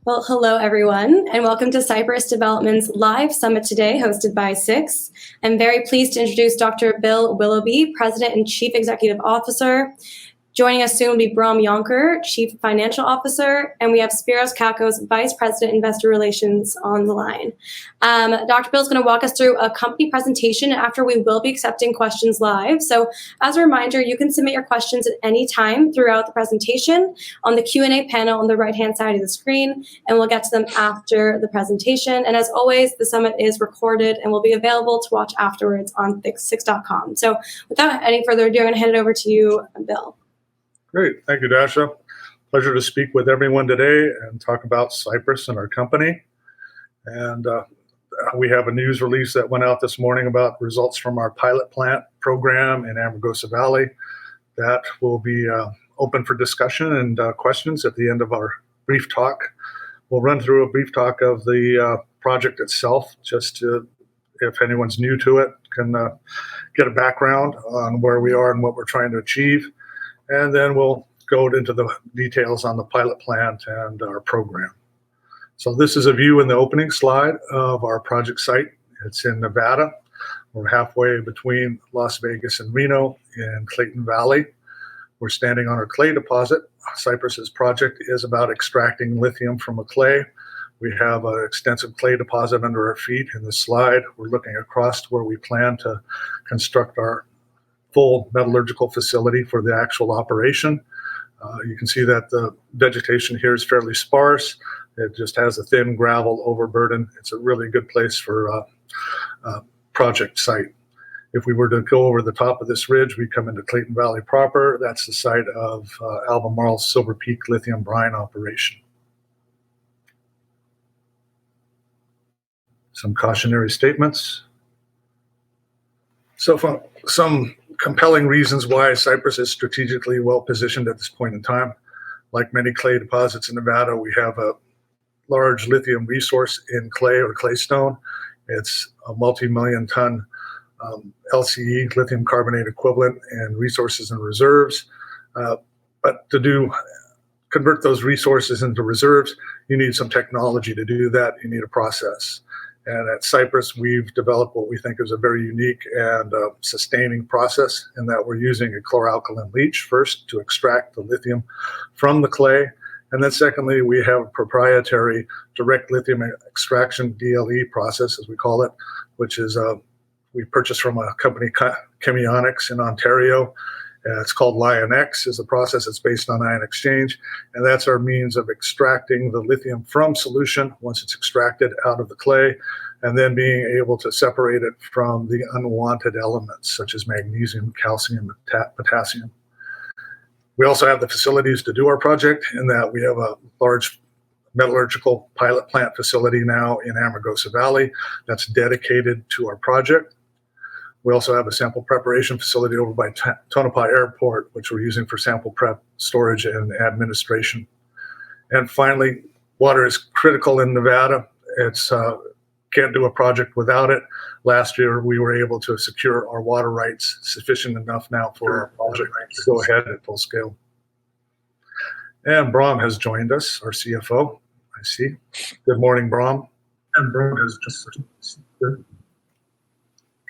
Well, hello everyone, and welcome to Cypress Development's live summit today, hosted by Six. I'm very pleased to introduce Dr. Bill Willoughby, President and Chief Executive Officer. Joining us soon will be Bram Jonker, Chief Financial Officer, and we have Spiros Kakos, Vice President, Investor Relations, on the line. Dr. Bill is going to walk us through a company presentation. After, we will be accepting questions live. So as a reminder, you can submit your questions at any time throughout the presentation on the Q&A panel on the right-hand side of the screen, and we'll get to them after the presentation. And as always, the summit is recorded and will be available to watch afterwards on Six.com. So without any further ado, I'm going to hand it over to you, Bill. Great. Thank you, Dasha. Pleasure to speak with everyone today and talk about Cypress and our company. And we have a news release that went out this morning about results from our pilot plant program in Amargosa Valley. That will be open for discussion and questions at the end of our brief talk. We'll run through a brief talk of the project itself, just to, if anyone's new to it, can get a background on where we are and what we're trying to achieve. And then we'll go into the details on the pilot plant and our program. So this is a view in the opening slide of our project site. It's in Nevada. We're halfway between Las Vegas and Reno in Clayton Valley. We're standing on our clay deposit. Cypress's project is about extracting lithium from a clay. We have an extensive clay deposit under our feet. In this slide, we're looking across to where we plan to construct our full metallurgical facility for the actual operation. You can see that the vegetation here is fairly sparse. It just has a thin gravel overburden. It's a really good place for a project site. If we were to go over the top of this ridge, we come into Clayton Valley proper. That's the site of Albemarle's Silver Peak lithium brine operation. Some cautionary statements. So for some compelling reasons why Cypress is strategically well positioned at this point in time. Like many clay deposits in Nevada, we have a large lithium resource in clay or claystone. It's a multi-million ton LCE, lithium carbonate equivalent, and resources and reserves. But to convert those resources into reserves, you need some technology to do that. You need a process. And at Cypress, we've developed what we think is a very unique and sustaining process in that we're using a chloralkaline leach first to extract the lithium from the clay. And then secondly, we have a proprietary direct lithium extraction DLE process, as we call it, which is we purchased from a company, Chemionics in Ontario. It's called LionX, is a process that's based on ion exchange. And that's our means of extracting the lithium from solution once it's extracted out of the clay, and then being able to separate it from the unwanted elements such as magnesium, calcium, and potassium. We also have the facilities to do our project in that we have a large metallurgical pilot plant facility now in Amargosa Valley that's dedicated to our project. We also have a sample preparation facility over by Tonopah Airport, which we're using for sample prep, storage, and administration. And finally, water is critical in Nevada. It's can't do a project without it. Last year, we were able to secure our water rights sufficient enough now for our project to go ahead at full scale. And Bram has joined us, our CFO. I see. Good morning, Bram. And Bram has just good.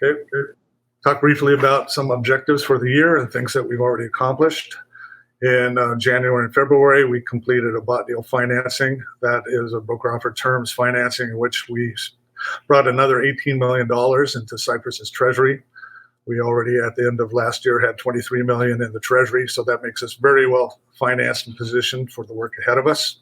Okay, good. Talk briefly about some objectives for the year and things that we've already accomplished. In January and February, we completed a bought deal financing. That is a broker offered terms financing in which we brought another $18 million into Cypress's treasury. We already, at the end of last year, had $23 million in the treasury, so that makes us very well financed and positioned for the work ahead of us.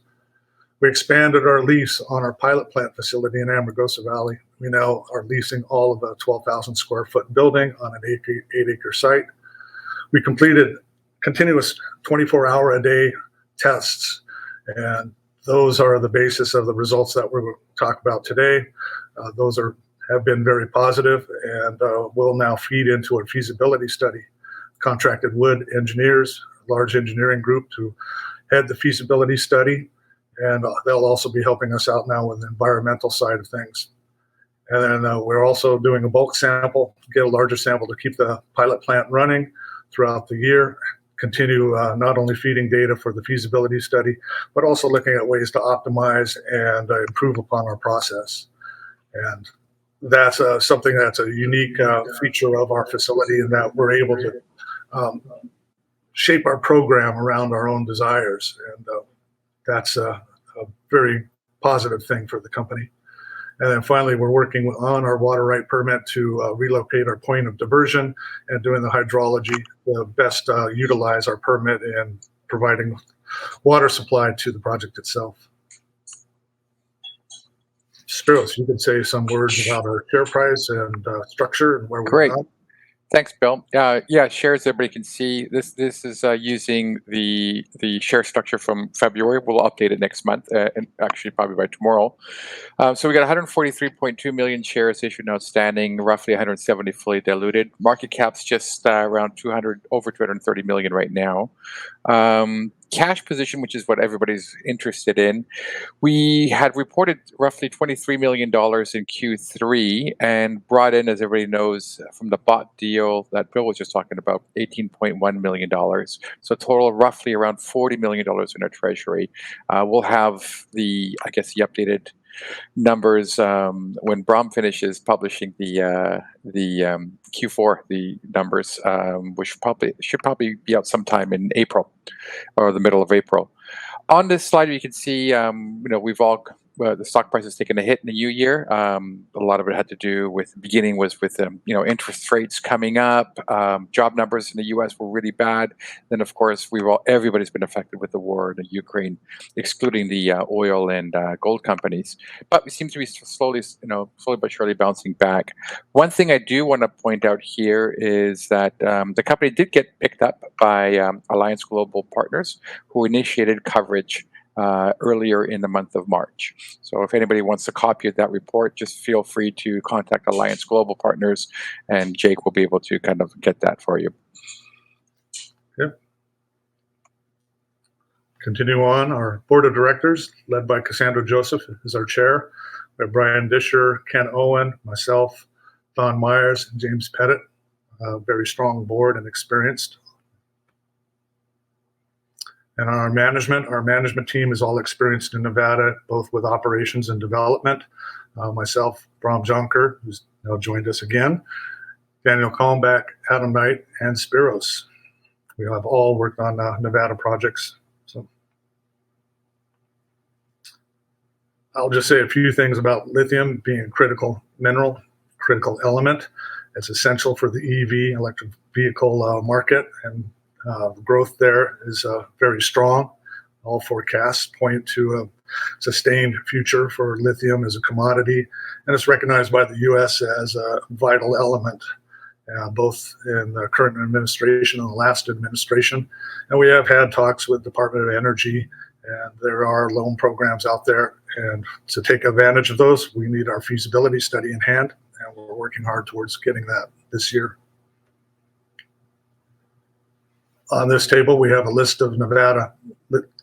We expanded our lease on our pilot plant facility in Amargosa Valley. We now are leasing all of a 12,000 square foot building on an 8-acre site. We completed continuous 24-hour-a-day tests, and those are the basis of the results that we're going to talk about today. Those have been very positive and will now feed into a feasibility study. Contracted Wood Engineers, a large engineering group, to head the feasibility study. And they'll also be helping us out now with the environmental side of things. And then we're also doing a bulk sample, get a larger sample to keep the pilot plant running throughout the year. continue not only feeding data for the feasibility study, but also looking at ways to optimize and improve upon our process. And that's something that's a unique feature of our facility, in that we're able to shape our program around our own desires. And that's a very positive thing for the company. And then finally, we're working on our water right permit to relocate our point of diversion and doing the hydrology to best utilize our permit in providing water supply to the project itself. Spiros, you could say some words about our share price and structure and where we're at. Thanks, Bill. Yeah, shares everybody can see. This is using the share structure from February. We'll update it next month, and actually probably by tomorrow. So we got 143.2 million shares issued and outstanding, roughly 170 fully diluted. Market cap's just around over 230 million right now. Cash position, which is what everybody's interested in. We had reported roughly $23 million in Q3 and brought in, as everybody knows, from the bot deal that Bill was just talking about, $18.1 million. So total roughly around $40 million in our treasury. We'll have the updated numbers when Brom finishes publishing the Q4, the numbers, which should probably be out sometime in April or the middle of April. On this slide, you can see, we've all the stock price has taken a hit in the new year. A lot of it had to do with interest rates coming up. Job numbers in the U.S. were really bad. Then, of course, everybody's been affected with the war in Ukraine, excluding the oil and gold companies. But we seem to be slowly but surely bouncing back. One thing I do want to point out here is that the company did get picked up by Alliance Global Partners, who initiated coverage earlier in the month of March. So if anybody wants a copy of that report, just feel free to contact Alliance Global Partners, and Jake will be able to kind of get that for you. Yep. Continue on. Our board of directors, led by Cassandra Joseph, is our chair. We have Brian Disher, Ken Owen, myself, Don Myers, and James Pettit. Very strong board and experienced. And our management team is all experienced in Nevada, both with operations and development. Myself, Bram Jonker, who's now joined us again, Daniel Kalmbach, Adam Knight, and Spiros. We have all worked on Nevada projects. So I'll just say a few things about lithium being a critical mineral, critical element. It's essential for the EV, electric vehicle market, and the growth there is very strong. All forecasts point to a sustained future for lithium as a commodity, and it's recognized by the U.S. as a vital element, both in the current administration and the last administration. And we have had talks with the Department of Energy, and there are loan programs out there. And to take advantage of those, we need our feasibility study in hand, and we're working hard towards getting that this year. On this table, we have a list of Nevada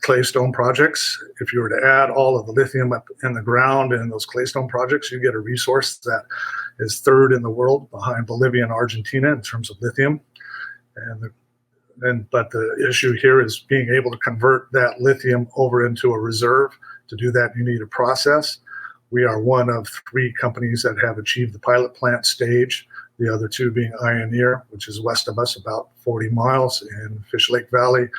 claystone projects. If you were to add all of the lithium up in the ground in those claystone projects, you get a resource that is third in the world behind Bolivia and Argentina in terms of lithium. But the issue here is being able to convert that lithium over into a reserve. To do that, you need a process. We are one of 3 companies that have achieved the pilot plant stage. The other 2 being Ioneer, which is west of us, about 40 miles in Fish Lake Valley,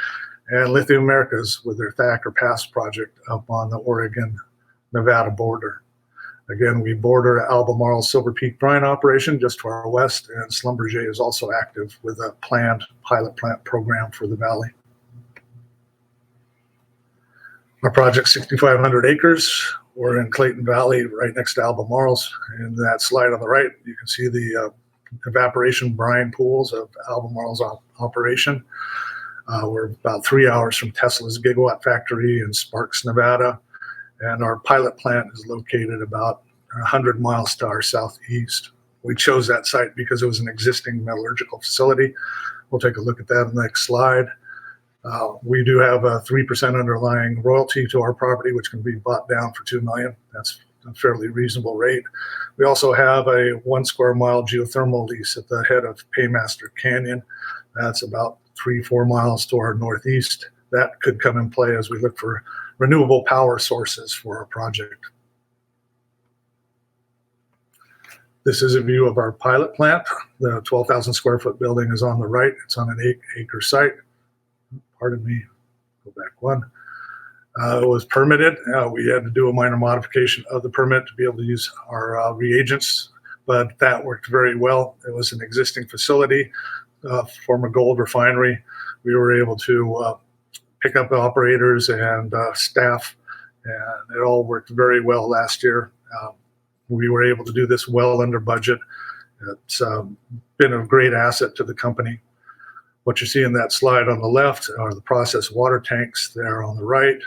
and Lithium Americas with their Thacker Pass project up on the Oregon-Nevada border. Again, we border Albemarle Silver Peak brine operation just to our west, and Schlumberger is also active with a planned pilot plant program for the valley. Our project, 6,500 acres. We're in Clayton Valley, right next to Albemarle's. In that slide on the right, you can see the evaporation brine pools of Albemarle's operation. We're about 3 hours from Tesla's gigawatt factory in Sparks, Nevada. And our pilot plant is located about 100 miles to our southeast. We chose that site because it was an existing metallurgical facility. We'll take a look at that in the next slide. We do have a 3% underlying royalty to our property, which can be bought down for $2 million. That's a fairly reasonable rate. We also have a 1 square mile geothermal lease at the head of Paymaster Canyon. That's about 3-4 miles to our northeast. That could come in play as we look for renewable power sources for our project. This is a view of our pilot plant. The 12,000 square foot building is on the right. It's on an 8-acre site. Pardon me, go back one. It was permitted. We had to do a minor modification of the permit to be able to use our reagents, but that worked very well. It was an existing facility, former gold refinery. We were able to pick up operators and staff, and it all worked very well last year. We were able to do this well under budget. It's been a great asset to the company. What you see in that slide on the left are the processed water tanks there on the right.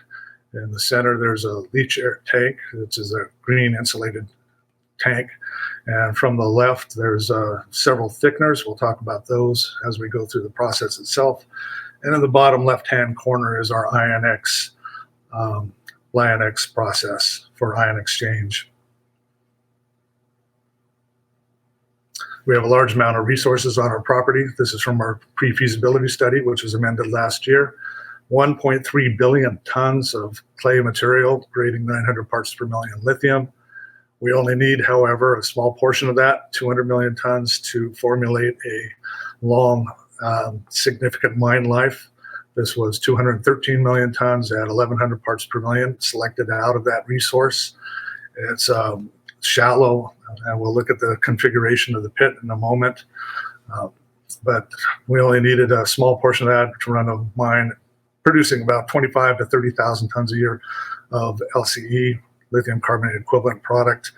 In the center, there's a leach air tank, which is a green insulated tank. And from the left, there's several thickeners. We'll talk about those as we go through the process itself. And in the bottom left-hand corner is our LionX process for ion exchange. We have a large amount of resources on our property. This is from our pre-feasibility study, which was amended last year. 1.3 billion tons of clay material, grading 900 parts per million lithium. We only need, however, a small portion of that, 200 million tons, to formulate a long, significant mine life. This was 213 million tons at 1,100 parts per million, selected out of that resource. It's shallow, and we'll look at the configuration of the pit in a moment. But we only needed a small portion of that to run a mine producing about 25 to 30,000 tons a year of LCE, lithium carbonate equivalent product.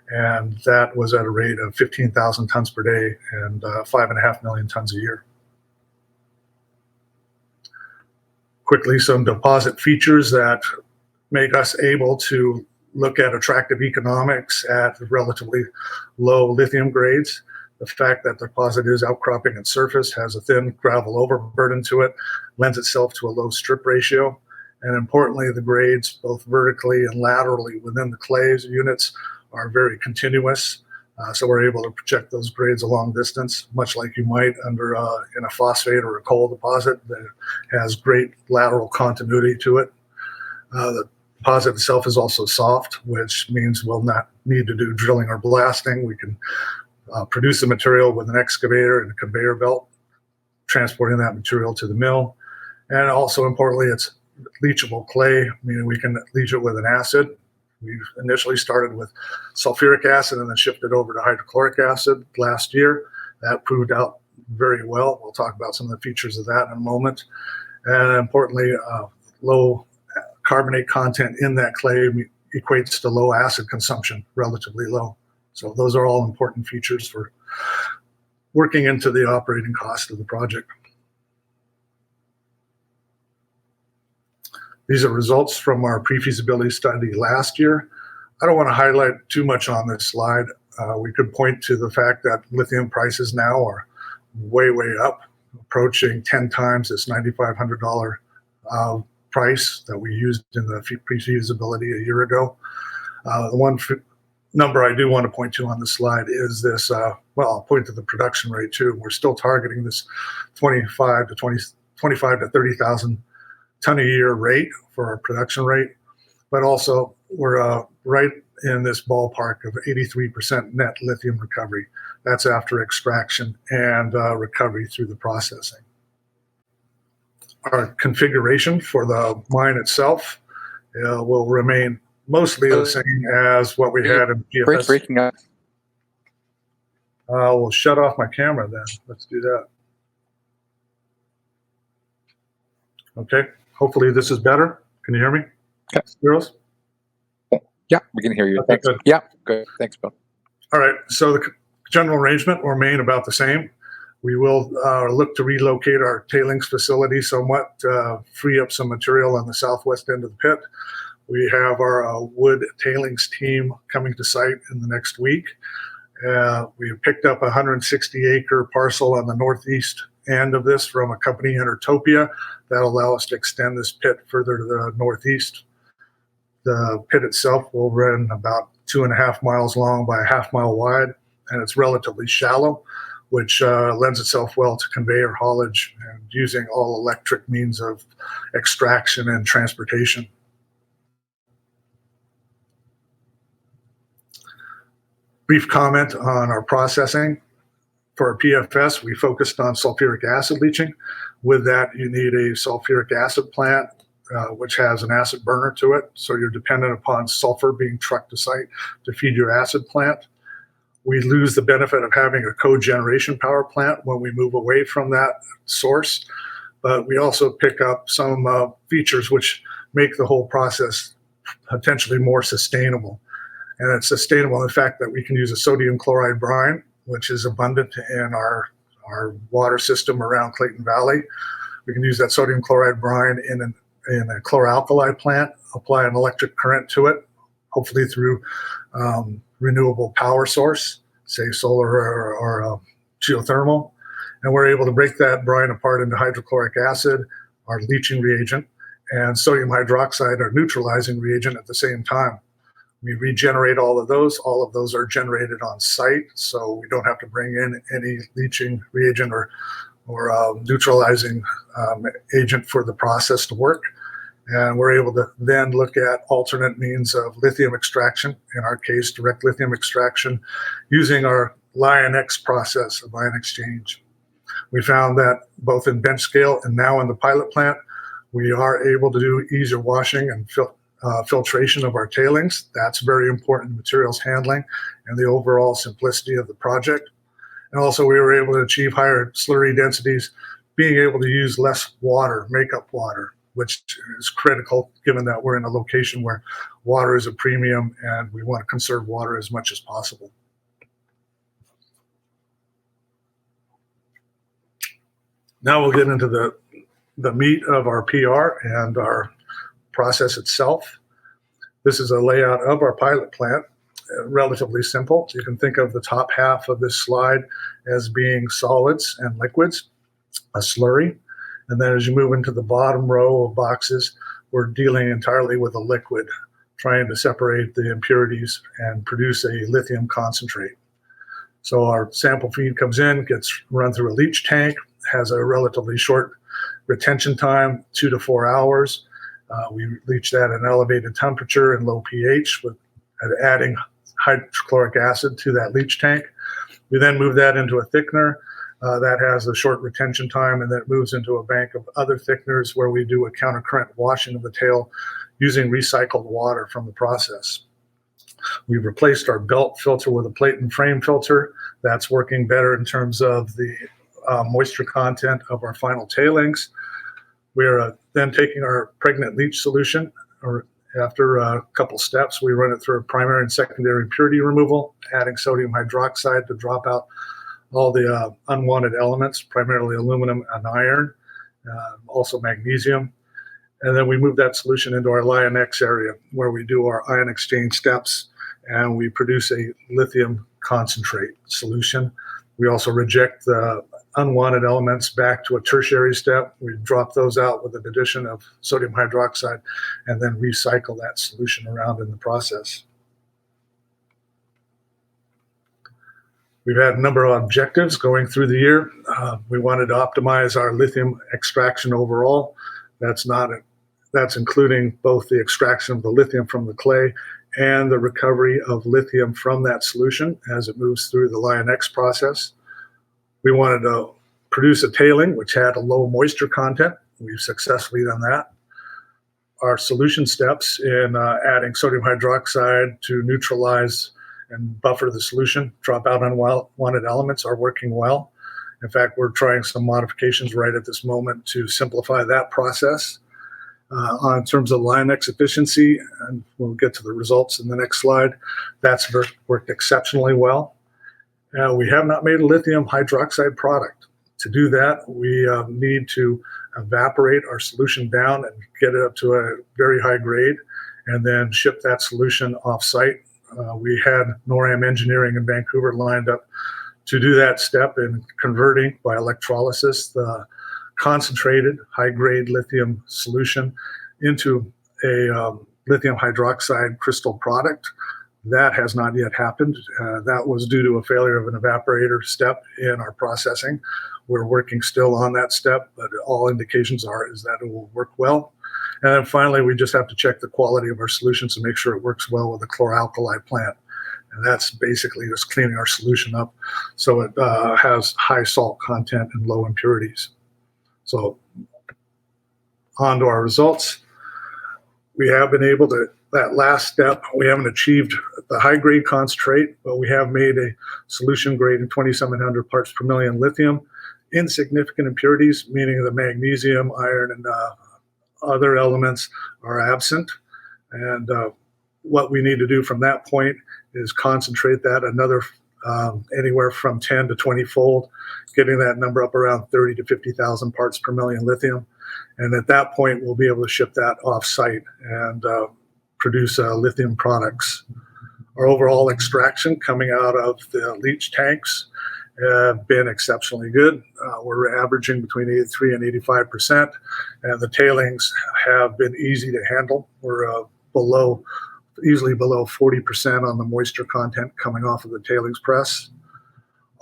And that was at a rate of 15,000 tons per day and 5.5 million tons a year. Quickly, some deposit features that make us able to look at attractive economics at relatively low lithium grades. The fact that the deposit is outcropping its surface, has a thin gravel overburden to it, lends itself to a low strip ratio. And importantly, the grades, both vertically and laterally within the clays units, are very continuous. So we're able to project those grades a long distance, much like you might under in a phosphate or a coal deposit that has great lateral continuity to it. The deposit itself is also soft, which means we'll not need to do drilling or blasting. We can produce the material with an excavator and a conveyor belt, transporting that material to the mill. And also importantly, it's leachable clay, meaning we can leach it with an acid. We initially started with sulfuric acid and then shifted over to hydrochloric acid last year. That proved out very well. We'll talk about some of the features of that in a moment. And importantly, low carbonate content in that clay equates to low acid consumption, relatively low. So those are all important features for working into the operating cost of the project. These are results from our pre-feasibility study last year. I don't want to highlight too much on this slide. We could point to the fact that lithium prices now are way, way up, approaching 10 times this $9,500 price that we used in the pre-feasibility a year ago. The one number I do want to point to on the slide is this, well, I'll point to the production rate too. We're still targeting this 25 to 30,000 ton a year rate for our production rate, but also we're right in this ballpark of 83% net lithium recovery. That's after extraction and recovery through the processing. Our configuration for the mine itself will remain mostly the same as what we had in PFS. Breaking up. We'll shut off my camera then. Let's do that. Okay. Hopefully this is better. Can you hear me? Yeah. Girls? Yeah, we can hear you. Okay, Thanks. good. Yeah, good. Thanks, Bill. All right. So the general arrangement will remain about the same. We will look to relocate our tailings facility somewhat, free up some material on the southwest end of the pit. We have our wood tailings team coming to site in the next week. We have picked up a 160-acre parcel on the northeast end of this from a company, Intertopia, that'll allow us to extend this pit further to the northeast. The pit itself will run about 2.5 miles long by a half-mile wide, and it's relatively shallow, which lends itself well to conveyor haulage and using all electric means of extraction and transportation. Brief comment on our processing. For our PFS, we focused on sulfuric acid leaching. With that, you need a sulfuric acid plant, which has an acid burner to it. So you're dependent upon sulfur being trucked to site to feed your acid plant. We lose the benefit of having a cogeneration power plant when we move away from that source. But we also pick up some features which make the whole process potentially more sustainable. And it's sustainable in the fact that we can use a sodium chloride brine, which is abundant in our water system around Clayton Valley. We can use that sodium chloride brine in a chloralkali plant, apply an electric current to it, hopefully through renewable power source, say solar or geothermal. And we're able to break that brine apart into hydrochloric acid, our leaching reagent, and sodium hydroxide, our neutralizing reagent at the same time. We regenerate all of those. All of those are generated on site, so we don't have to bring in any leaching reagent or neutralizing agent for the process to work. And we're able to then look at alternate means of lithium extraction, in our case, direct lithium extraction, using our LionX process of ion exchange. We found that both in bench scale and now in the pilot plant, we are able to do easier washing and filtration of our tailings. That's very important in materials handling and the overall simplicity of the project. And also we were able to achieve higher slurry densities, being able to use less water, makeup water, which is critical given that we're in a location where water is a premium and we want to conserve water as much as possible. Now we'll get into the meat of our PR and our process itself. This is a layout of our pilot plant, relatively simple. You can think of the top half of this slide as being solids and liquids, a slurry. And then as you move into the bottom row of boxes, we're dealing entirely with a liquid, trying to separate the impurities and produce a lithium concentrate. So our sample feed comes in, gets run through a leach tank, has a relatively short retention time, 2 to 4 hours. We leach that at an elevated temperature and low pH with adding hydrochloric acid to that leach tank. We then move that into a thickener that has a short retention time, and then it moves into a bank of other thickeners where we do a countercurrent washing of the tail using recycled water from the process. We've replaced our belt filter with a plate and frame filter. That's working better in terms of the moisture content of our final tailings. We're then taking our pregnant leach solution, or after a couple steps, we run it through a primary and secondary impurity removal, adding sodium hydroxide to drop out all the unwanted elements, primarily aluminum and iron, also magnesium. And then we move that solution into our LionX area where we do our ion exchange steps and we produce a lithium concentrate solution. We also reject the unwanted elements back to a tertiary step. We drop those out with an addition of sodium hydroxide and then recycle that solution around in the process. We've had a number of objectives going through the year. We wanted to optimize our lithium extraction overall. That's including both the extraction of the lithium from the clay and the recovery of lithium from that solution as it moves through the LionX process. We wanted to produce a tailing which had a low moisture content. We've successfully done that. Our solution steps in adding sodium hydroxide to neutralize and buffer the solution, drop out unwanted elements, are working well. In fact, we're trying some modifications right at this moment to simplify that process. In terms of LionX efficiency, and we'll get to the results in the next slide, that's worked exceptionally well. We have not made a lithium hydroxide product. To do that, we need to evaporate our solution down and get it up to a very high grade, and then ship that solution off-site. We had NORAM Engineering in Vancouver lined up to do that step in converting by electrolysis the concentrated high-grade lithium solution into a lithium hydroxide crystal product. That has not yet happened. That was due to a failure of an evaporator step in our processing. We're working still on that step, but all indications is that it will work well. And then finally, we just have to check the quality of our solutions to make sure it works well with the chloralkali plant. And that's basically just cleaning our solution up so it has high salt content and low impurities. So on to our results. We have been able to, that last step, we haven't achieved the high grade concentrate, but we have made a solution grade in 2,700 parts per million lithium. Insignificant impurities, meaning the magnesium, iron, and other elements are absent. And what we need to do from that point is concentrate that another anywhere from 10 to 20 fold, getting that number up around 30 to 50,000 parts per million lithium. And at that point, we'll be able to ship that off-site and produce lithium products. Our overall extraction coming out of the leach tanks have been exceptionally good. We're averaging between 83 and 85%, and the tailings have been easy to handle. We're easily below 40% on the moisture content coming off of the tailings press.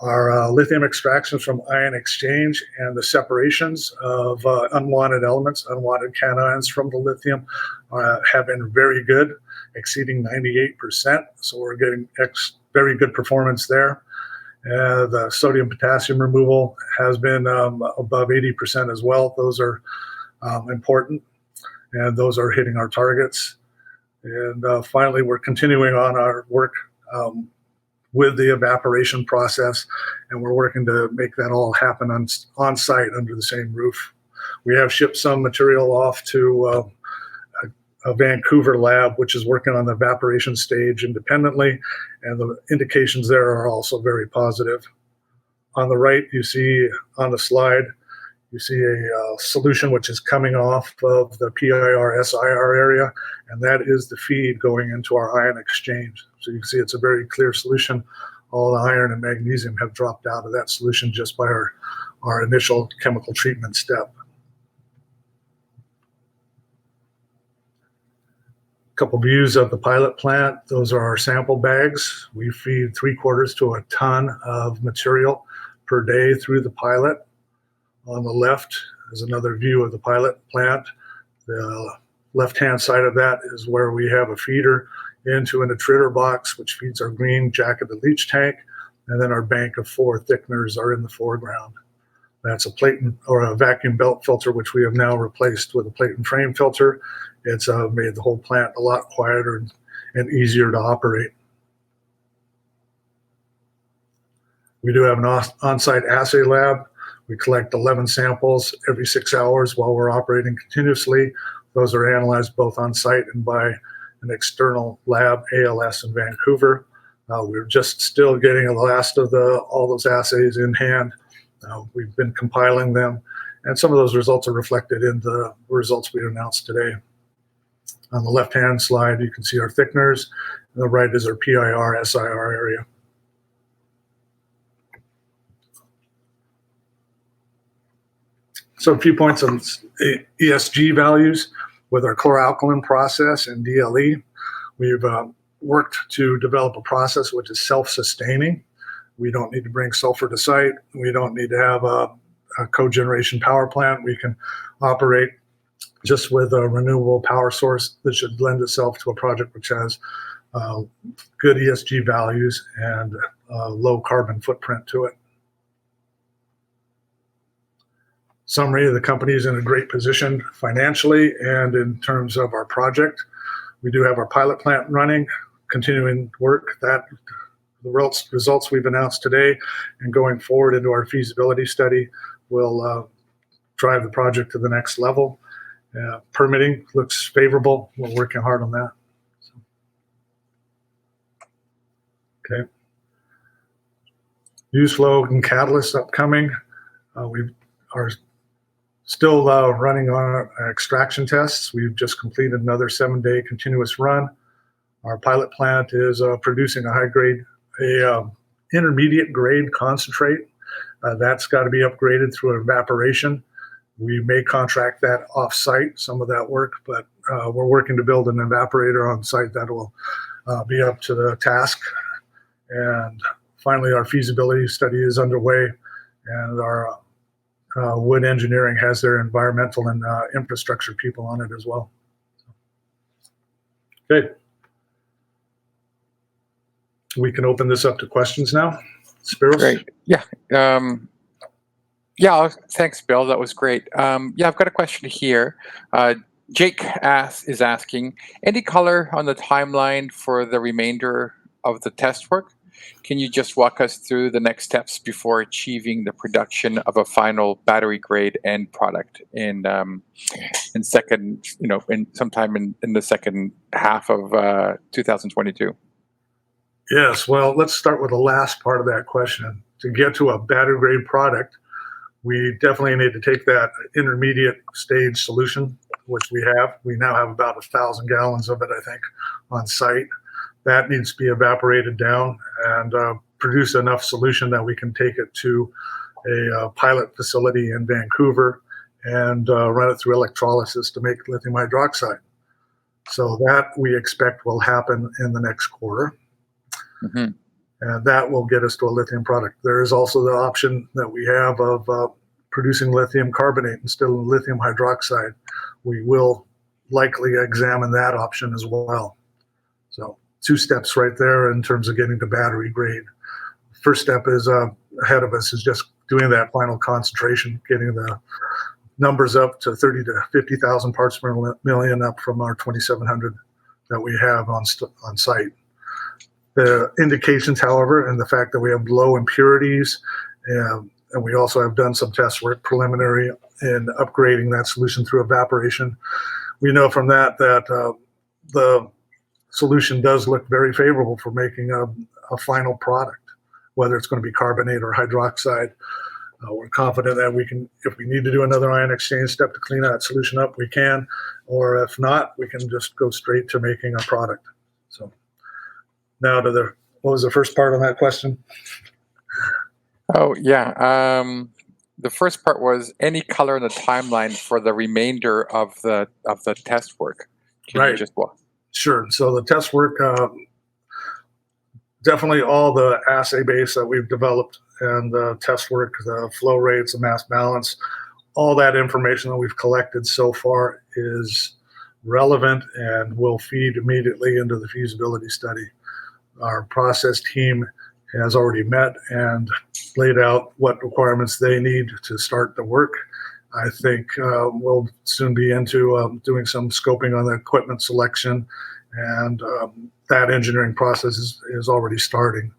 Our lithium extractions from ion exchange and the separations of unwanted elements, unwanted cations from the lithium have been very good, exceeding 98%. So we're getting very good performance there. The sodium potassium removal has been above 80% as well. Those are important, and those are hitting our targets. And finally, we're continuing on our work with the evaporation process, and we're working to make that all happen on site under the same roof. We have shipped some material off to a Vancouver lab, which is working on the evaporation stage independently, and the indications there are also very positive. On the right, you see on the slide, you see a solution which is coming off of the PIR-SIR area, and that is the feed going into our ion exchange. So you can see it's a very clear solution. All the iron and magnesium have dropped out of that solution just by our initial chemical treatment step. Couple views of the pilot plant. Those are our sample bags. We feed 3/4 to a ton of material per day through the pilot. On the left is another view of the pilot plant. The left-hand side of that is where we have a feeder into an attritor box, which feeds our green jacketed leach tank, and then our bank of 4 thickeners are in the foreground. That's a Clayton or a vacuum belt filter, which we have now replaced with a Clayton frame filter. It's made the whole plant a lot quieter and easier to operate. We do have an on-site assay lab. We collect 11 samples every 6 hours while we're operating continuously. Those are analyzed both on-site and by an external lab, ALS in Vancouver. We're just still getting the last of all those assays in hand. We've been compiling them, and some of those results are reflected in the results we announced today. On the left-hand slide, you can see our thickeners. On the right is our PIR-SIR area. So a few points on ESG values with our chloralkaline process and DLE. We've worked to develop a process which is self-sustaining. We don't need to bring sulfur to site. We don't need to have a cogeneration power plant. We can operate just with a renewable power source that should lend itself to a project which has good ESG values and low carbon footprint to it. Summary, the company is in a great position financially and in terms of our project. We do have our pilot plant running, continuing work. The results we've announced today and going forward into our feasibility study will drive the project to the next level. Permitting looks favorable. We're working hard on that. Okay. Use flow and catalysts upcoming. We are still running on our extraction tests. We've just completed another 7-day continuous run. Our pilot plant is producing a high-grade, intermediate grade concentrate. That's got to be upgraded through evaporation. We may contract that off-site, some of that work, but we're working to build an evaporator on site that will be up to the task. And finally, our feasibility study is underway, and our wood engineering has their environmental and infrastructure people on it as well. Okay. We can open this up to questions now. Spiros? Great. Yeah. Thanks, Bill. That was great. I've got a question here. Jake is asking, any color on the timeline for the remainder of the test work? Can you just walk us through the next steps before achieving the production of a final battery grade end product in sometime in the second half of 2022? Yes, well, let's start with the last part of that question. To get to a battery grade product, we definitely need to take that intermediate stage solution, which we have. We now have about 1,000 gallons of it, I think, on site. That needs to be evaporated down and produce enough solution that we can take it to a pilot facility in Vancouver and run it through electrolysis to make lithium hydroxide. So that we expect will happen in the next quarter. Mm-hmm. And that will get us to a lithium product. There is also the option that we have of producing lithium carbonate instead of lithium hydroxide. We will likely examine that option as well. So 2 steps right there in terms of getting to battery grade. First step is ahead of us is just doing that final concentration, getting the numbers up to 30 to 50,000 parts per million up from our 2,700 that we have on site. The indications, however, and the fact that we have low impurities, and we also have done some test work preliminary in upgrading that solution through evaporation. We know from that the solution does look very favorable for making a final product, whether it's going to be carbonate or hydroxide. We're confident that we can, if we need to do another ion exchange step to clean that solution up, we can, or if not, we can just go straight to making a product. So now to what was the first part on that question? Oh, yeah. The first part was any color in the timeline for the remainder of the test work. Can you just walk? Sure. So the test work, definitely all the assay base that we've developed and the test work, the flow rates, the mass balance, all that information that we've collected so far is relevant and will feed immediately into the feasibility study. Our process team has already met and laid out what requirements they need to start the work. I think we'll soon be into doing some scoping on the equipment selection, and that engineering process is already starting.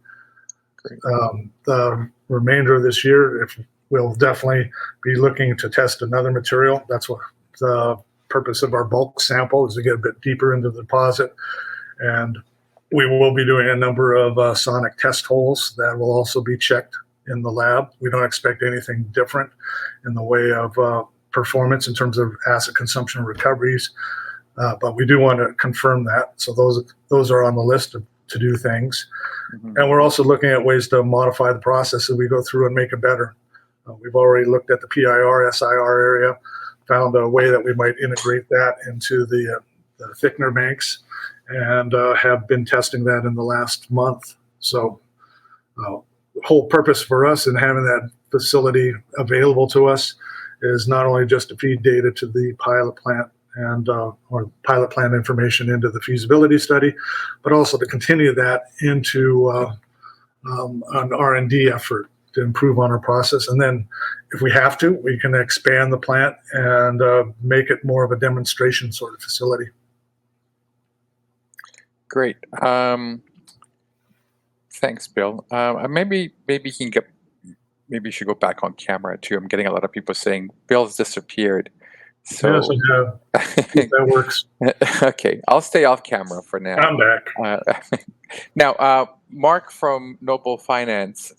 The remainder of this year, we'll definitely be looking to test another material. That's what the purpose of our bulk sample is, to get a bit deeper into the deposit. And we will be doing a number of sonic test holes that will also be checked in the lab. We don't expect anything different in the way of performance in terms of acid consumption recoveries, but we do want to confirm that. So those are on the list of to-do things. Mm-hmm. And we're also looking at ways to modify the process as we go through and make it better. We've already looked at the PIR, SIR area, found a way that we might integrate that into the thickener banks, and have been testing that in the last month. So the whole purpose for us in having that facility available to us is not only just to feed data to the pilot plant and or pilot plant information into the feasibility study, but also to continue that into an R&D effort to improve on our process. And then if we have to, we can expand the plant and make it more of a demonstration sort of facility. Great. Thanks, Bill. Maybe you should go back on camera too. I'm getting a lot of people saying Bill's disappeared. So yes, that works. Okay, I'll stay off camera for now. I'm back. Now, Mark from Noble Finance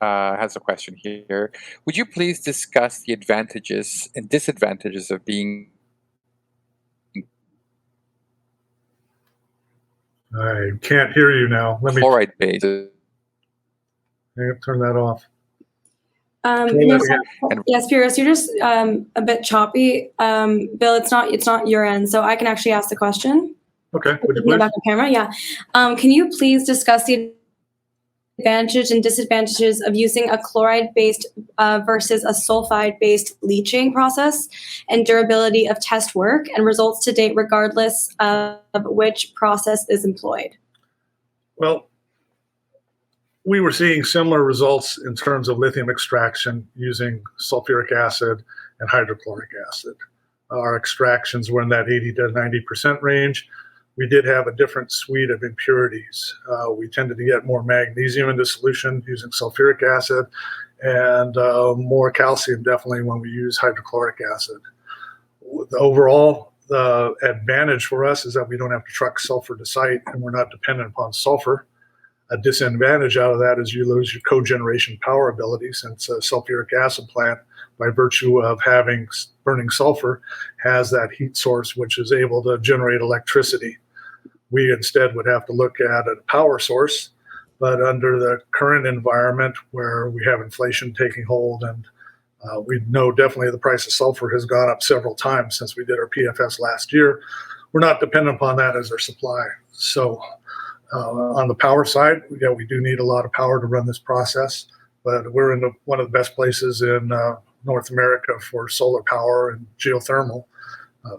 has a question here. Would you please discuss the advantages and disadvantages of being... I can't hear you now. Let me chloride based. Turn that off. Yes, Spiros, you're just a bit choppy. Bill, it's not your end, so I can actually ask the question. Okay, would you In the please? back of camera, yeah. Can you please discuss the advantages and disadvantages of using a chloride-based versus a sulfide-based leaching process, and durability of test work and results to date regardless of which process is employed? Well, we were seeing similar results in terms of lithium extraction using sulfuric acid and hydrochloric acid. Our extractions were in that 80 to 90% range. We did have a different suite of impurities. We tended to get more magnesium in the solution using sulfuric acid, and more calcium definitely when we use hydrochloric acid. Overall, the advantage for us is that we don't have to truck sulfur to site, and we're not dependent upon sulfur. A disadvantage out of that is you lose your cogeneration power ability, since a sulfuric acid plant, by virtue of having burning sulfur, has that heat source which is able to generate electricity. We instead would have to look at a power source, but under the current environment where we have inflation taking hold, and we know definitely the price of sulfur has gone up several times since we did our PFS last year, we're not dependent upon that as our supply. So on the power side, we do need a lot of power to run this process, but we're in one of the best places in North America for solar power and geothermal.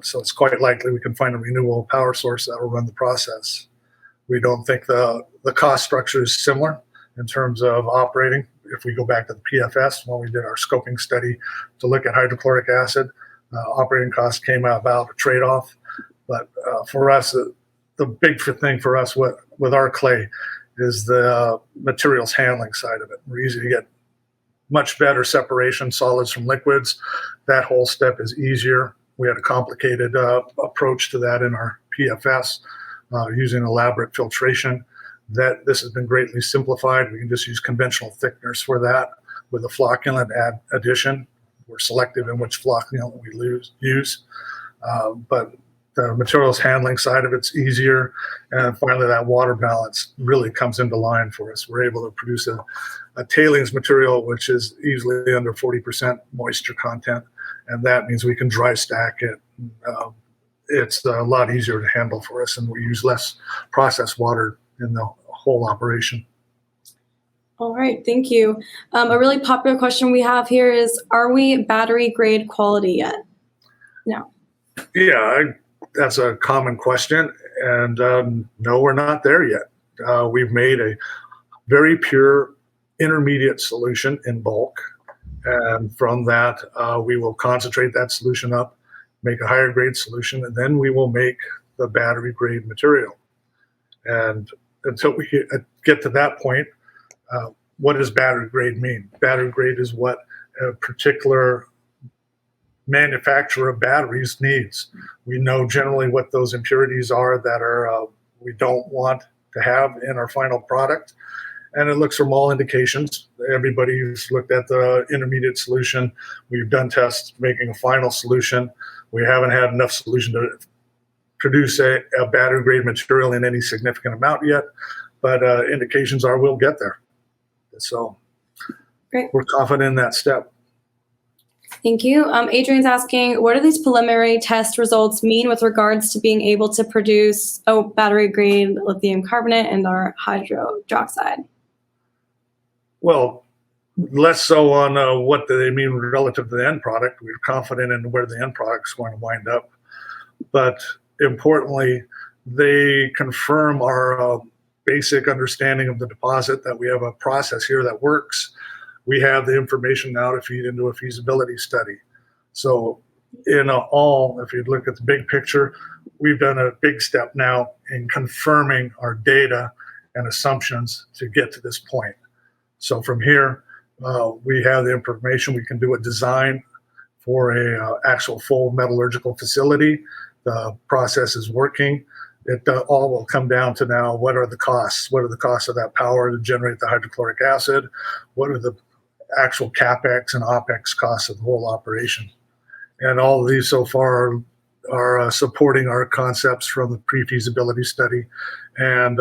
So it's quite likely we can find a renewable power source that will run the process. We don't think the cost structure is similar in terms of operating. If we go back to the PFS, when we did our scoping study to look at hydrochloric acid, operating costs came out about a trade-off. But for us, the big thing for us with our clay is the materials handling side of it. We're easy to get much better separation, solids from liquids. That whole step is easier. We had a complicated approach to that in our PFS using elaborate filtration. This has been greatly simplified. We can just use conventional thickeners for that with a flocculant addition. We're selective in which flocculant we use. But the materials handling side of it's easier. And finally, that water balance really comes into line for us. We're able to produce a tailings material which is easily under 40% moisture content. And that means we can dry stack it. It's a lot easier to handle for us, and we use less processed water in the whole operation. All right, thank you. A really popular question we have here is, are we battery grade quality yet? No. Yeah, that's a common question. And no, we're not there yet. We've made a very pure intermediate solution in bulk. And from that, we will concentrate that solution up, make a higher grade solution, and then we will make the battery grade material. And until we get to that point, what does battery grade mean? Battery grade is what a particular manufacturer of batteries needs. We know generally what those impurities are that are we don't want to have in our final product. And it looks from all indications. Everybody who's looked at the intermediate solution, we've done tests making a final solution. We haven't had enough solution to produce a battery grade material in any significant amount yet, but indications are we'll get there. So Great. We're confident in that step. Thank you. Adrian's asking, what do these preliminary test results mean with regards to being able to produce battery grade lithium carbonate and our hydroxide? Well, less so on what they mean relative to the end product. We're confident in where the end product is going to wind up. But importantly, they confirm our basic understanding of the deposit, that we have a process here that works. We have the information now to feed into a feasibility study. So in all, if you look at the big picture, we've done a big step now in confirming our data and assumptions to get to this point. So from here, we have the information. We can do a design for a actual full metallurgical facility. The process is working. It all will come down to now, what are the costs? What are the costs of that power to generate the hydrochloric acid? What are the actual CapEx and OpEx costs of the whole operation? And all of these so far are supporting our concepts from the pre-feasibility study and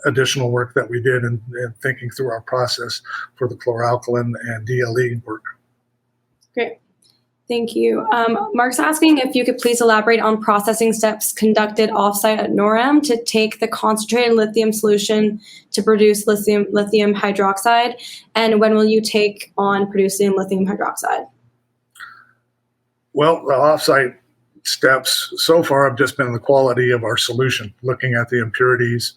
additional work that we did in thinking through our process for the chloralkaline and DLE work. Great. Thank you. Mark's asking if you could please elaborate on processing steps conducted offsite at NORAM to take the concentrated lithium solution to produce lithium hydroxide, and when will you take on producing lithium hydroxide? Well, the offsite steps so far have just been the quality of our solution, looking at the impurities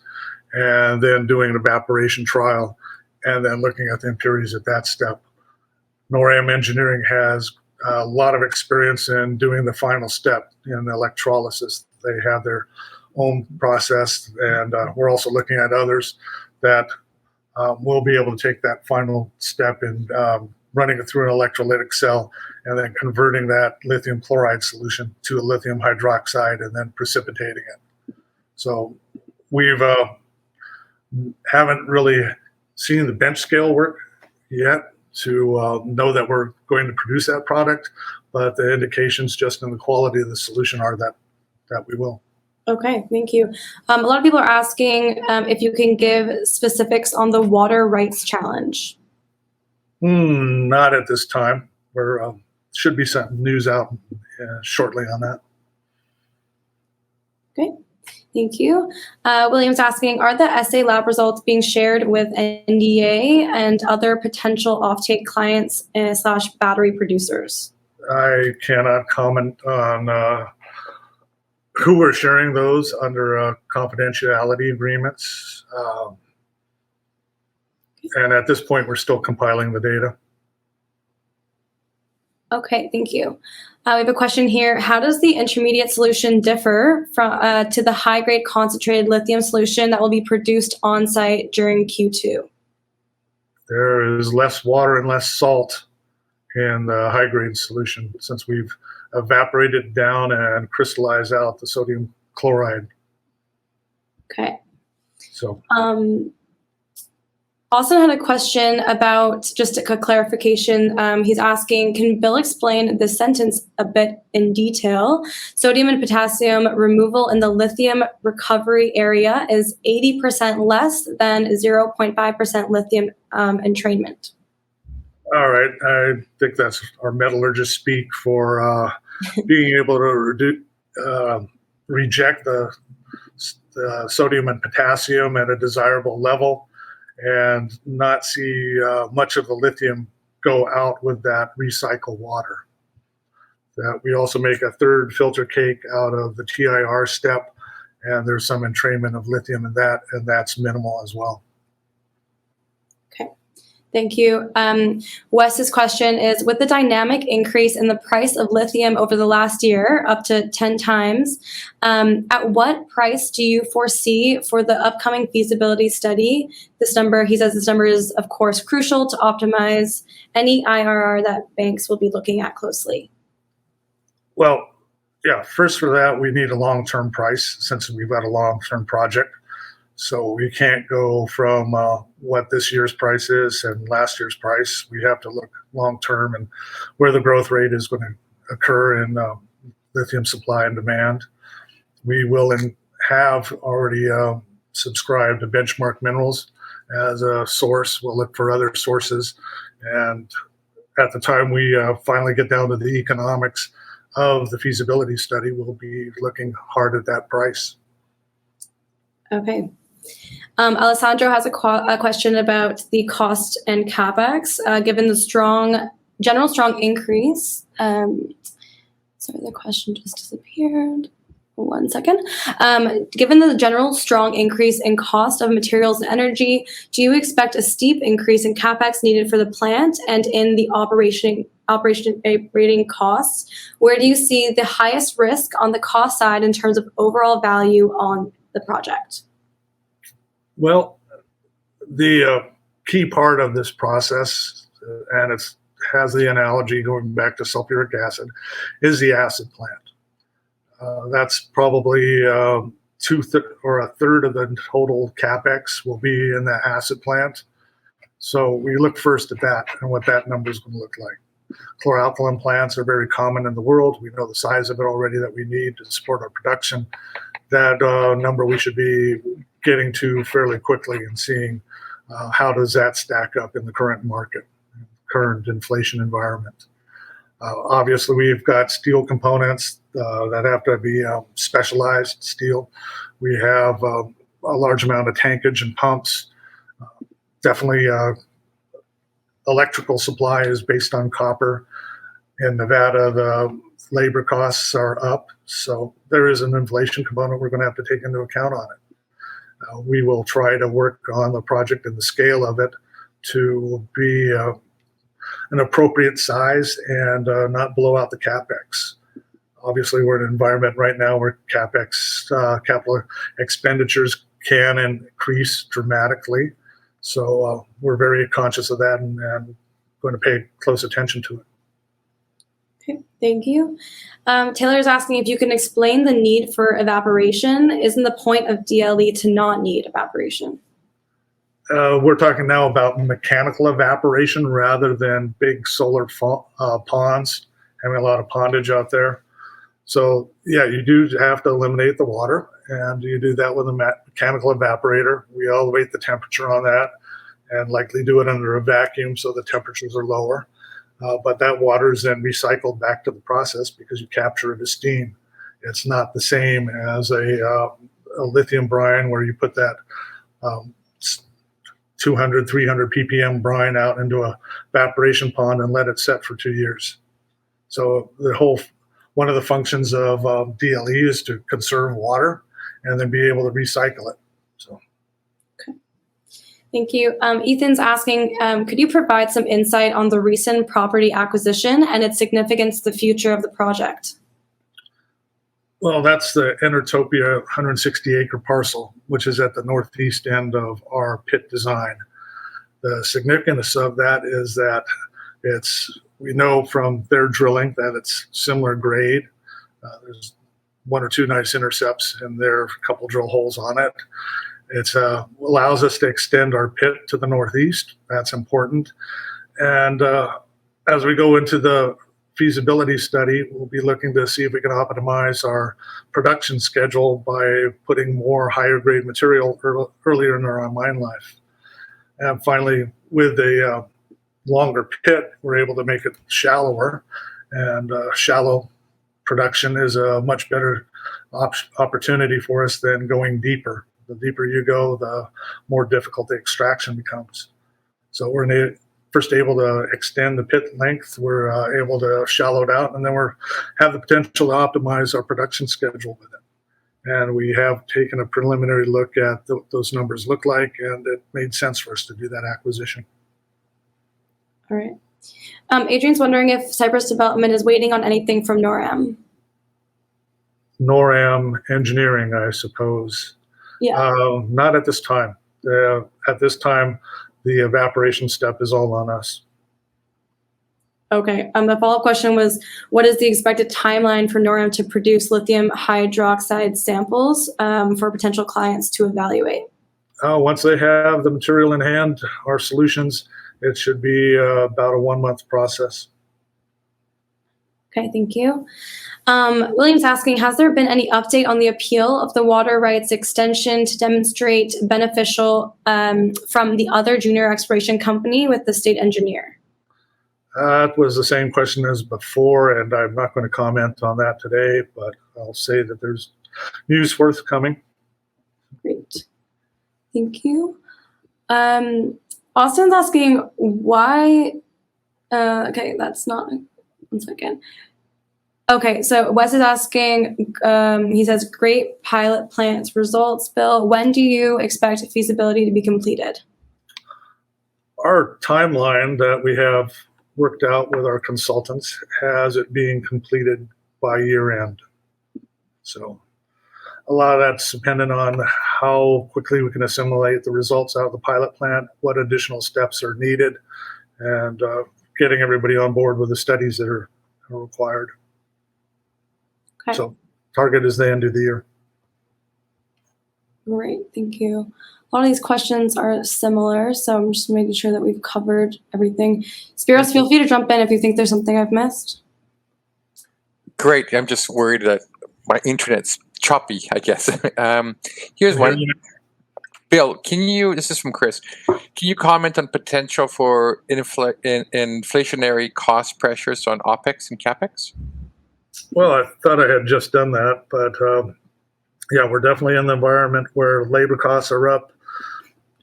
and then doing an evaporation trial and then looking at the impurities at that step. NORAM Engineering has a lot of experience in doing the final step in electrolysis. They have their own process, and we're also looking at others that will be able to take that final step in running it through an electrolytic cell and then converting that lithium chloride solution to a lithium hydroxide and then precipitating it. So we've haven't really seen the bench scale work yet to know that we're going to produce that product, but the indications just in the quality of the solution are that we will. Okay, thank you. A lot of people are asking if you can give specifics on the water rights challenge. Not at this time. There should be some news out shortly on that. Okay, thank you. William's asking, are the assay lab results being shared with NDA and other potential offtake clients / battery producers? I cannot comment on who we're sharing those under confidentiality agreements. And at this point, we're still compiling the data. Okay, thank you. We have a question here. How does the intermediate solution differ from to the high-grade concentrated lithium solution that will be produced on-site during Q2? There is less water and less salt in the high-grade solution since we've evaporated down and crystallized out the sodium chloride. Okay. So. Austin had a question about just a clarification. He's asking, can Bill explain this sentence a bit in detail? Sodium and potassium removal in the lithium recovery area is 80% less than 0.5% lithium entrainment. All right. I think that's our metallurgist speak for being able to reject the sodium and potassium at a desirable level and not see much of the lithium go out with that recycled water. That we also make a third filter cake out of the TIR step, and there's some entrainment of lithium in that, and that's minimal as well. Okay, thank you. Wes's question is, with the dynamic increase in the price of lithium over the last year, up to 10 times, at what price do you foresee for the upcoming feasibility study? He says this number is, of course, crucial to optimize any IRR that banks will be looking at closely. Well, yeah, first for that, we need a long-term price since we've got a long-term project. So we can't go from what this year's price is and last year's price. We have to look long-term and where the growth rate is going to occur in lithium supply and demand. We will have already subscribed to Benchmark Minerals as a source. We'll look for other sources. And at the time we finally get down to the economics of the feasibility study, we'll be looking hard at that price. Okay. Alessandro has a question about the cost and CapEx, given the general strong increase. Sorry, the question just disappeared. 1 second. Given the general strong increase in cost of materials and energy, do you expect a steep increase in CapEx needed for the plant and in the operating costs? Where do you see the highest risk on the cost side in terms of overall value on the project? Well, the key part of this process, and it has the analogy going back to sulfuric acid, is the acid plant. That's probably a third of the total CapEx will be in the acid plant. So we look first at that and what that number is going to look like. Chloralkaline plants are very common in the world. We know the size of it already that we need to support our production. That number we should be getting to fairly quickly and seeing how does that stack up in the current market, current inflation environment. Obviously, we've got steel components that have to be specialized steel. We have a large amount of tankage and pumps. Definitely, electrical supply is based on copper. In Nevada, the labor costs are up, so there is an inflation component we're going to have to take into account on it. We will try to work on the project and the scale of it to be an appropriate size and not blow out the CapEx. Obviously, we're in an environment right now where CapEx, capital expenditures can increase dramatically. So we're very conscious of that and going to pay close attention to it. Okay, thank you. Taylor is asking if you can explain the need for evaporation. Isn't the point of DLE to not need evaporation? We're talking now about mechanical evaporation rather than big solar ponds, having a lot of pondage out there. So yeah, you do have to eliminate the water, and you do that with a mechanical evaporator. We elevate the temperature on that and likely do it under a vacuum so the temperatures are lower. But that water is then recycled back to the process because you capture it as steam. It's not the same as a lithium brine where you put that 200, 300 ppm brine out into a evaporation pond and let it set for 2 years. So one of the functions of DLE is to conserve water and then be able to recycle it. So. Okay. Thank you. Ethan's asking, could you provide some insight on the recent property acquisition and its significance to the future of the project? Well, that's the Entertopia 160-acre parcel, which is at the northeast end of our pit design. The significance of that is that we know from their drilling that it's similar grade. There's one or two nice intercepts, and there are a couple drill holes on it. It allows us to extend our pit to the northeast. That's important. And as we go into the feasibility study, we'll be looking to see if we can optimize our production schedule by putting more higher grade material earlier in our mine life. And finally, with a longer pit, we're able to make it shallower, and shallow production is a much better opportunity for us than going deeper. The deeper you go, the more difficult the extraction becomes. So we're first able to extend the pit length, we're able to shallow it out, and then we have the potential to optimize our production schedule with it. And we have taken a preliminary look at what those numbers look like, and it made sense for us to do that acquisition. All right. Adrian's wondering if Cypress Development is waiting on anything from NORAM. NORAM engineering, I suppose. Yeah. Not at this time. At this time, the evaporation step is all on us. Okay. The follow-up question was, what is the expected timeline for NORAM to produce lithium hydroxide samples for potential clients to evaluate? Once they have the material in hand, our solutions, it should be about a 1-month process. Okay, thank you. William's asking, has there been any update on the appeal of the water rights extension to demonstrate beneficial from the other junior exploration company with the state engineer? That was the same question as before, and I'm not going to comment on that today, but I'll say that there's news forthcoming. Great. Thank you. Austin's asking why, okay, that's not, 1 second. Okay, so Wes is asking, he says, great pilot plants results, Bill. When do you expect feasibility to be completed? Our timeline that we have worked out with our consultants has it being completed by year end. So a lot of that's dependent on how quickly we can assimilate the results out of the pilot plant, what additional steps are needed, and getting everybody on board with the studies that are required. Okay. So target is the end of the year. Great, thank you. A lot of these questions are similar, so I'm just making sure that we've covered everything. Spiros, feel free to jump in if you think there's something I've missed. Great. I'm just worried that my internet's choppy, I guess. Here's one. Bill, this is from Chris, can you comment on potential for inflationary cost pressures on OPEX and CAPEX? Well, I thought I had just done that, but yeah, we're definitely in the environment where labor costs are up,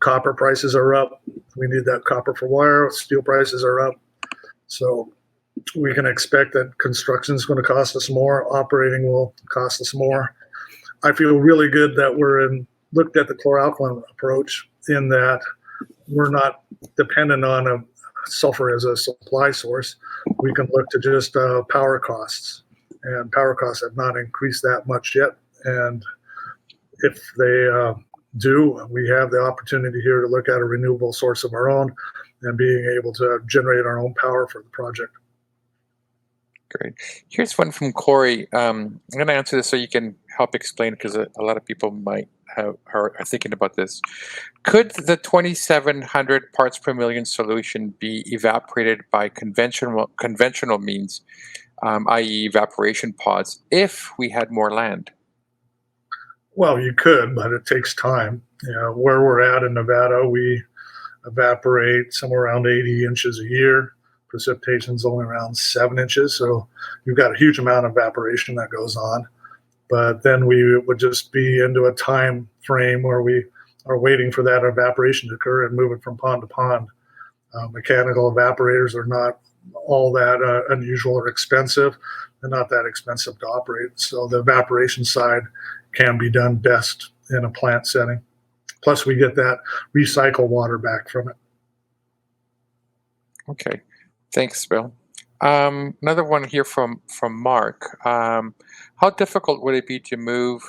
copper prices are up. We need that copper for wire. Steel prices are up. So we can expect that construction is going to cost us more. Operating will cost us more. I feel really good that looked at the chloralkali approach in that we're not dependent on a sulfur as a supply source. We can look to just power costs, and power costs have not increased that much yet. And if they do, we have the opportunity here to look at a renewable source of our own and being able to generate our own power for the project. Great. Here's one from Corey. I'm going to answer this so you can help explain, because a lot of people might are thinking about this. Could the 2,700 parts per million solution be evaporated by conventional means, i.e. evaporation pods, if we had more land? Well, you could, but it takes time. Where we're at in Nevada, we evaporate somewhere around 80 inches a year. Precipitation is only around 7 inches, so you've got a huge amount of evaporation that goes on. But then we would just be into a time frame where we are waiting for that evaporation to occur and move it from pond to pond. Mechanical evaporators are not all that unusual or expensive. They're not that expensive to operate. So the evaporation side can be done best in a plant setting. Plus, we get that recycled water back from it. Okay. Thanks, Bill. Another one here from Mark. How difficult would it be to move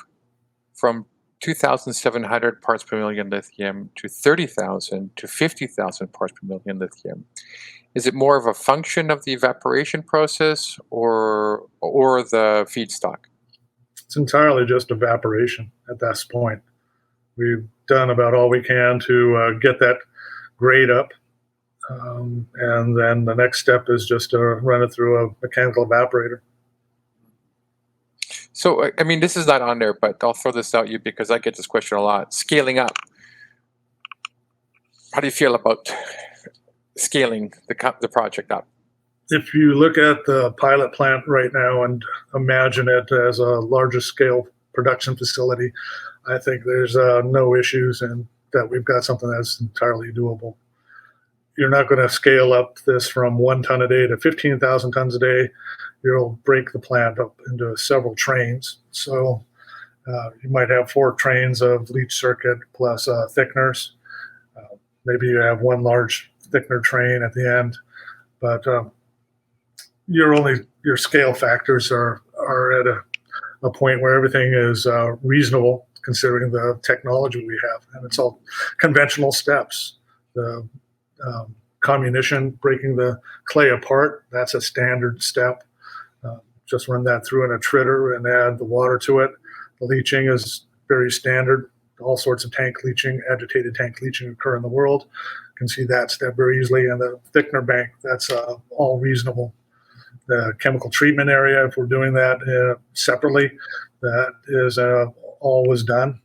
from 2,700 parts per million lithium to 30,000 to 50,000 parts per million lithium? Is it more of a function of the evaporation process or the feedstock? It's entirely just evaporation at this point. We've done about all we can to get that grade up. And then the next step is just to run it through a mechanical evaporator. So, I mean, this is not on there, but I'll throw this out you because I get this question a lot. Scaling up. How do you feel about scaling the project up? If you look at the pilot plant right now and imagine it as a larger scale production facility, I think there's no issues and that we've got something that's entirely doable. You're not going to scale up this from 1 ton a day to 15,000 tons a day. You'll break the plant up into several trains. So you might have 4 trains of leach circuit plus thickeners. Maybe you have 1 large thickener train at the end, but your scale factors are at a point where everything is reasonable considering the technology we have, and it's all conventional steps. The comminution, breaking the clay apart, that's a standard step. Just run that through in a tritter and add the water to it. The leaching is very standard. All sorts of tank leaching, agitated tank leaching occur in the world. You can see that step very easily. And the thickener bank, that's all reasonable. The chemical treatment area, if we're doing that separately, that is always done.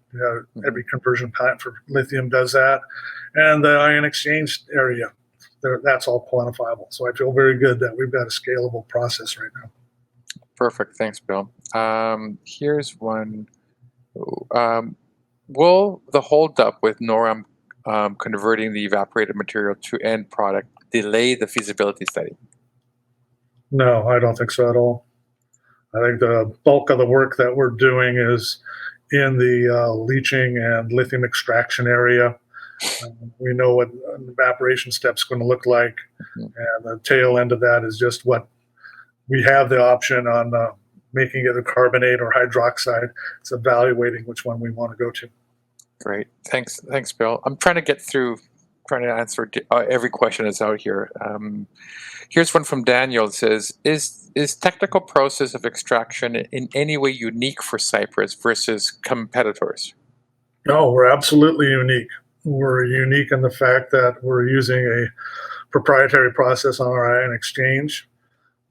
Every conversion plant for lithium does that. And the ion exchange area, that's all quantifiable. So I feel very good that we've got a scalable process right now. Perfect. Thanks, Bill. Here's one. Will the holdup with NORAM converting the evaporated material to end product delay the feasibility study? No, I don't think so at all. I think the bulk of the work that we're doing is in the leaching and lithium extraction area. We know what an evaporation step's going to look like, and the tail end of that is just what we have the option on making it a carbonate or hydroxide. It's evaluating which one we want to go to. Great. Thanks, Bill. I'm trying to answer every question that's out here. Here's one from Daniel. It says, is technical process of extraction in any way unique for Cypress versus competitors? No, we're absolutely unique. We're unique in the fact that we're using a proprietary process on our ion exchange.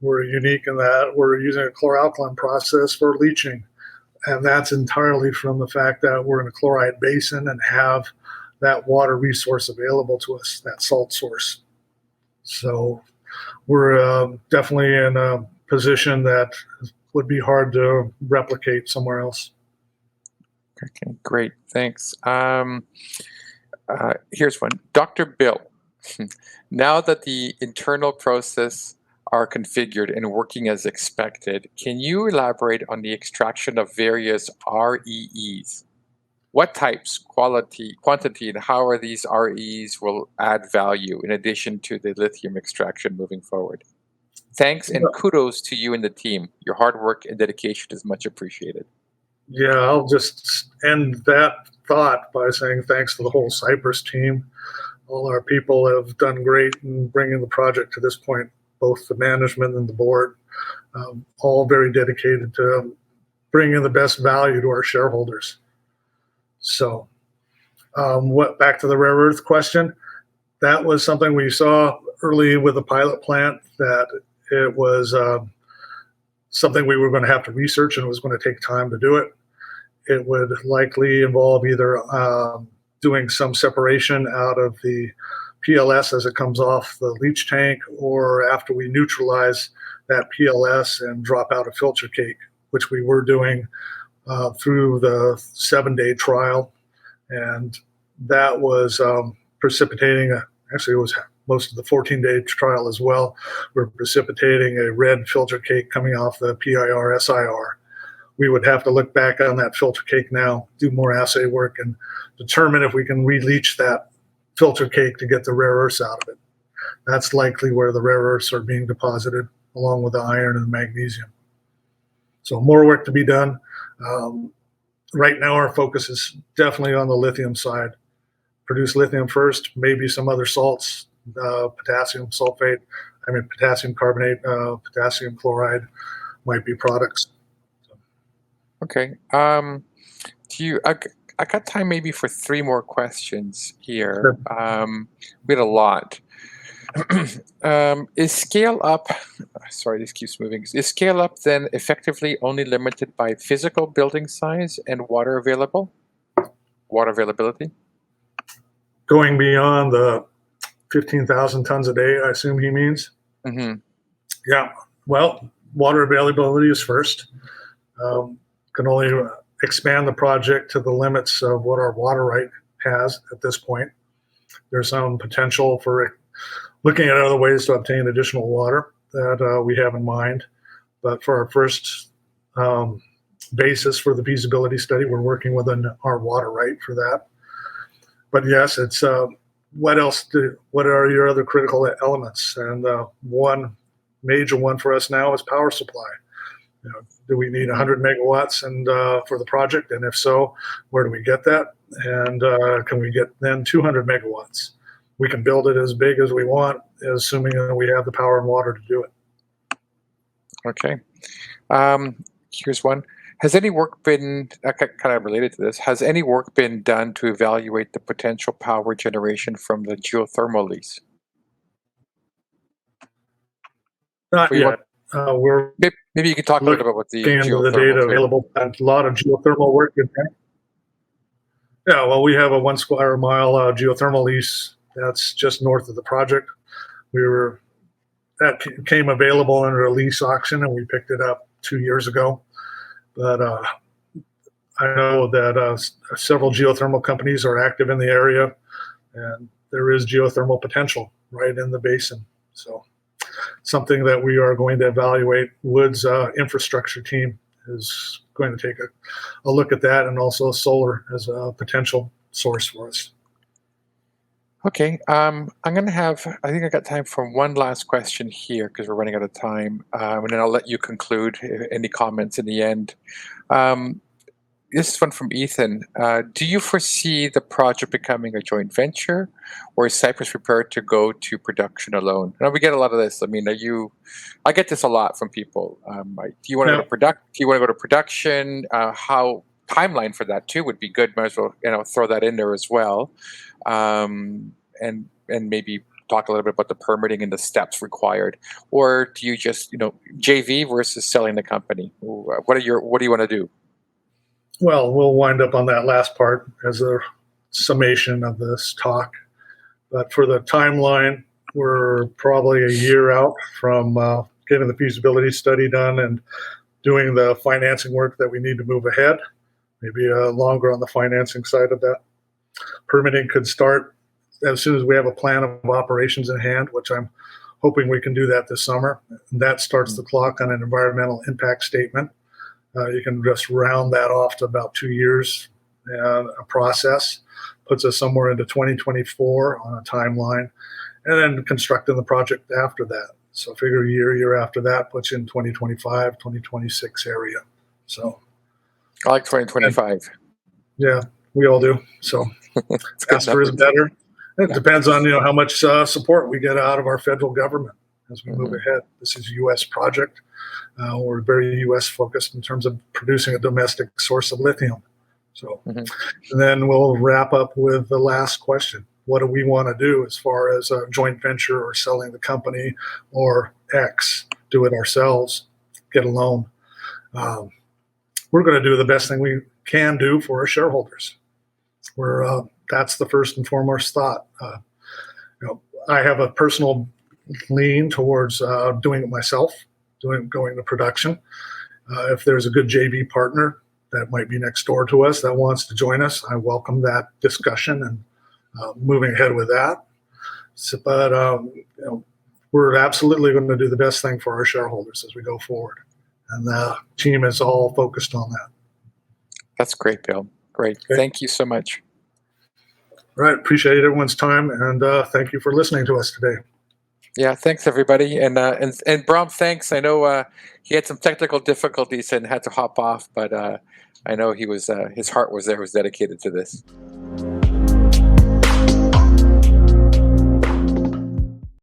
We're unique in that we're using a chloralkali process for leaching And that's entirely from the fact that we're in a chloride basin and have that water resource available to us, that salt source. So we're definitely in a position that would be hard to replicate somewhere else. Okay, great, thanks. Here's one. Dr. Bill, now that the internal process are configured and working as expected, can you elaborate on the extraction of various REEs? What types, quantity, and how are these REs will add value in addition to the lithium extraction moving forward? Thanks and kudos to you and the team. Your hard work and dedication is much appreciated. Yeah, I'll just end that thought by saying thanks to the whole Cypress team. All our people have done great in bringing the project to this point, both the management and the board, all very dedicated to bringing the best value to our shareholders. So back to the rare earth question, that was something we saw early with the pilot plant, that it was something we were going to have to research, and it was going to take time to do it. It would likely involve either doing some separation out of the PLS as it comes off the leach tank, or after we neutralize that PLS and drop out a filter cake, which we were doing through the 7-day trial. And that was precipitating, actually it was most of the 14-day trial as well. We're precipitating a red filter cake coming off the PIR SIR. We would have to look back on that filter cake now, do more assay work, and determine if we can re-leach that filter cake to get the rare earths out of it. That's likely where the rare earths are being deposited, along with the iron and the magnesium. So more work to be done. Right now our focus is definitely on the lithium side. Produce lithium first, maybe some other salts, potassium sulfate, potassium carbonate, potassium chloride might be products. Okay. I got time maybe for 3 more questions here. We had a lot. Is scale up, sorry, this keeps moving. Is scale up then effectively only limited by physical building size and water availability? Going beyond the 15,000 tons a day, I assume he means? Mm-hmm. Yeah, well, water availability is first. Can only expand the project to the limits of what our water right has at this point. There's some potential for looking at other ways to obtain additional water that we have in mind. But for our first basis for the feasibility study, we're working within our water right for that. But yes, it's what are your other critical elements? And one major one for us now is power supply. Do we need 100 megawatts for the project? And if so, where do we get that? And can we get then 200 megawatts? We can build it as big as we want, assuming that we have the power and water to do it. Okay. Here's one. Has any work been, kind of related to this, has any work been done to evaluate the potential power generation from the geothermal lease? Not yet. We're maybe you could talk a little bit about the geothermal. The data available, a lot of geothermal work in there. Yeah, well, we have a 1 square mile geothermal lease that's just north of the project. That came available under a lease auction, and we picked it up 2 years ago. But I know that several geothermal companies are active in the area, and there is geothermal potential right in the basin. So something that we are going to evaluate. Wood's infrastructure team is going to take a look at that, and also solar as a potential source for us. Okay, I'm going to I think I got time for one last question here because we're running out of time, and then I'll let you conclude any comments in the end. This is one from Ethan. Do you foresee the project becoming a joint venture, or is Cypress prepared to go to production alone? Now, we get a lot of this. I mean, I get this a lot from people. Do you want to go to production? How timeline for that too would be good. Might as well throw that in there as well, and maybe talk a little bit about the permitting and the steps required. Or do you just JV versus selling the company? What do you want to do? Well, we'll wind up on that last part as a summation of this talk. But for the timeline, we're probably a year out from getting the feasibility study done and doing the financing work that we need to move ahead. Maybe longer on the financing side of that. Permitting could start as soon as we have a plan of operations in hand, which I'm hoping we can do that this summer. And that starts the clock on an environmental impact statement. You can just round that off to about 2 years and a process. Puts us somewhere into 2024 on a timeline, and then constructing the project after that. So figure a year after that puts you in 2025, 2026 area. So I like 2025. yeah, we all do. So faster is better. It depends on how much support we get out of our federal government as we move ahead. This is a U.S. project. We're very U.S. focused in terms of producing a domestic source of lithium. So, and then we'll wrap up with the last question. What do we want to do as far as a joint venture or selling the company or X, do it ourselves, get a loan? We're going to do the best thing we can do for our shareholders. That's the first and foremost thought. I have a personal lean towards doing it myself, going to production. If there's a good JV partner that might be next door to us that wants to join us, I welcome that discussion and moving ahead with that. So, but we're absolutely going to do the best thing for our shareholders as we go forward, and the team is all focused on that. That's great, Bill. Great. Okay. Thank you so much. Right. Appreciate everyone's time, and thank you for listening to us today. Yeah, thanks everybody, and Bram, thanks. I know he had some technical difficulties and had to hop off, but I know he was his heart was there, was dedicated to this.